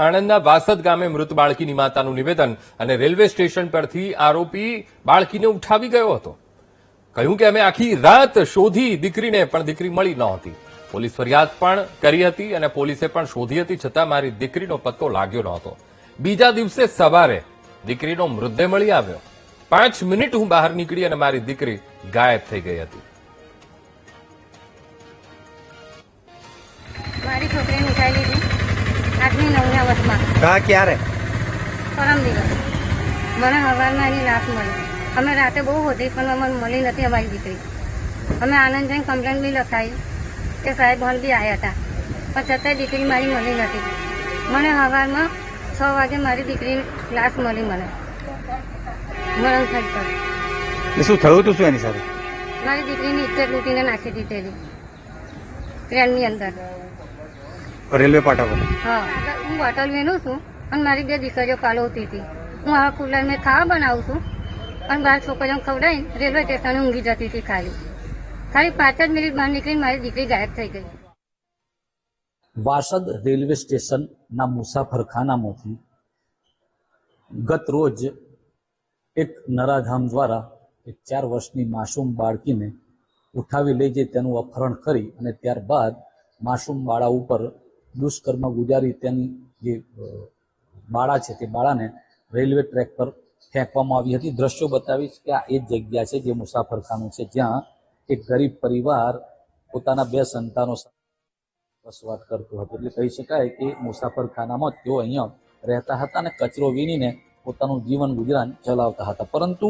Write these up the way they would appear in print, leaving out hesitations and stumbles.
આણંદના વાસદ ગામે મૃત બાળકીની માતાનું નિવેદન અને રેલવે સ્ટેશન પરથી આરોપી બાળકીને ઉઠાવી ગયો હતો. કહ્યું કે અમે આખી રાત શોધી દીકરીને, પણ દીકરી મળી નહોતી. પોલીસ ફરિયાદ પણ કરી હતી અને પોલીસે પણ શોધી હતી, છતાં મારી દીકરીનો પત્તો લાગ્યો નહોતો. બીજા દિવસે સવારે દીકરીનો મૃતદેહ મળી આવ્યો. 5 મિનિટ હું બહાર નીકળી અને મારી દીકરી ગાયબ થઈ ગઈ હતી. મારી છોકરીને ઉઠાવી લીધી 8ની 9ના વર્ષમાં. ક્યારે? પરમ દિવસ મને સવારમાં એની લાશ મળી. અમે રાતે બહુ શોધી પણ અમને મળી નથી અમારી દીકરી. અમે આનંદ જઈને કમ્પ્લેન બી લખાઈ કે સાહેબ હોલ બી આવ્યા હતા, પણ છતાંય દીકરી મારી મળી નથી. મને સવારમાં 6 વાગે મારી દીકરીની લાશ મળી. મને મરણ થઈ ગયું. શું થયું હતું? શું એની સાથે? મારી દીકરીની ઇજ્જત લૂંટીને નાખી દીધેલી ટ્રેનની અંદર. રેલવે પાટા પર? હા, હું બોટલ વેનું છું અને મારી 2 દીકરીઓ કાલોતી હતી. હું આ કુલર મેં ખાવા બનાવું છું અને 12 છોકરીઓ ખવડાવીને રેલવે સ્ટેશને ઊંઘી જતી હતી. ખાલી 5 જ મિનિટ બહાર નીકળીને મારી દીકરી ગાયબ થઈ ગઈ. વાસદ રેલવે સ્ટેશનના મુસાફરખાનામાંથી ગત રોજ એક નરાધામ દ્વારા એક 4 વર્ષની માસૂમ બાળકીને ઉઠાવી લઈ જઈ તેનું અપહરણ કરી અને ત્યારબાદ માસૂમ બાળા ઉપર દુષ્કર્મ ગુજારી તેની જે બાળા છે તે બાળાને રેલવે ટ્રેક પર ફેંકવામાં આવી હતી. દ્રશ્યો બતાવીશ કે આ એ જ જગ્યા છે જે મુસાફરખાનું છે, જ્યાં એક ગરીબ પરિવાર પોતાના 2 સંતાનો વસવાટ કરતો હતો. એટલે કહી શકાય કે મુસાફરખાનામાં તેઓ અહીંયા રહેતા હતા અને કચરો વીણીને પોતાનું જીવન ગુજરાન ચલાવતા હતા. પરંતુ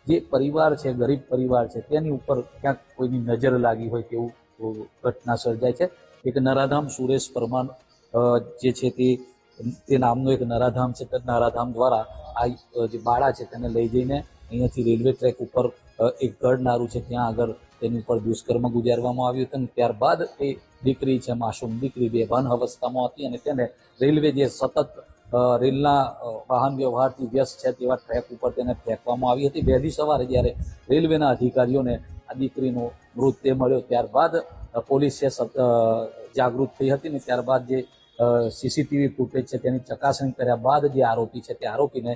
જે પરિવાર છે, ગરીબ પરિવાર છે, તેની ઉપર ક્યાંક કોઈની નજર લાગી હોય તેવું ઘટના સર્જાય છે. એક નરાધામ સુરેશ પરમાર જે છે તે નામનો એક નરાધામ છે. તે નરાધામ દ્વારા આ જે બાળા છે તેને લઈ જઈને અહીંયાથી રેલવે ટ્રેક ઉપર એક ગઢનારું છે ત્યાં આગળ તેની ઉપર દુષ્કર્મ ગુજારવામાં આવ્યું હતું. અને ત્યારબાદ એ દીકરી છે, માસૂમ દીકરી, બેભાન અવસ્થામાં હતી અને તેને રેલવે જે સતત રેલના વાહન વ્યવહારથી વ્યસ્ત છે તેવા ટ્રેક ઉપર તેને ફેંકવામાં આવી હતી. વહેલી સવારે જ્યારે રેલવેના અધિકારીઓને આ દીકરીનો મૃતદેહ મળ્યો ત્યારબાદ પોલીસ જાગૃત થઈ હતી ને ત્યારબાદ જે સીસીટીવી ફૂટેજ છે તેની ચકાસણી કર્યા બાદ જે આરોપી છે તે આરોપીને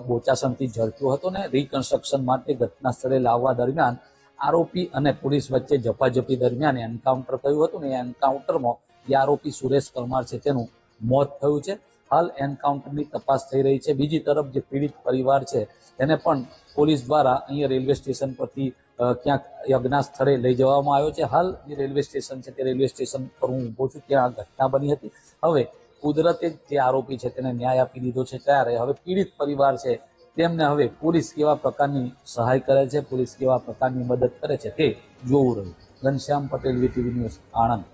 બોચાસણથી ઝડપ્યો હતો ને રિકન્સ્ટ્રક્શન માટે ઘટના સ્થળે લાવવા દરમિયાન આરોપી અને પોલીસ વચ્ચે ઝપાઝપી દરમિયાન એન્કાઉન્ટર થયું હતું ને એ એન્કાઉન્ટરમાં જે આરોપી સુરેશ પરમાર છે તેનું મોત થયું છે. હાલ એન્કાઉન્ટરની તપાસ થઈ રહી છે. બીજી તરફ જે પીડિત પરિવાર છે તેને પણ પોલીસ દ્વારા અહીંયા રેલવે સ્ટેશન પરથી ક્યાંક યજ્ઞા સ્થળે લઈ જવામાં આવ્યો છે. હાલ જે રેલવે સ્ટેશન છે તે રેલવે સ્ટેશન પર હું ઊભો છું, ત્યાં ઘટના બની હતી. હવે કુદરતે જે આરોપી છે તેને ન્યાય આપી દીધો છે, ત્યારે હવે પીડિત પરિવાર છે તેમને હવે પોલીસ કેવા પ્રકારની સહાય કરે છે, પોલીસ કેવા પ્રકારની મદદ કરે છે તે જોવું રહ્યું. Ghanshyam Patel, VTV news, Anand.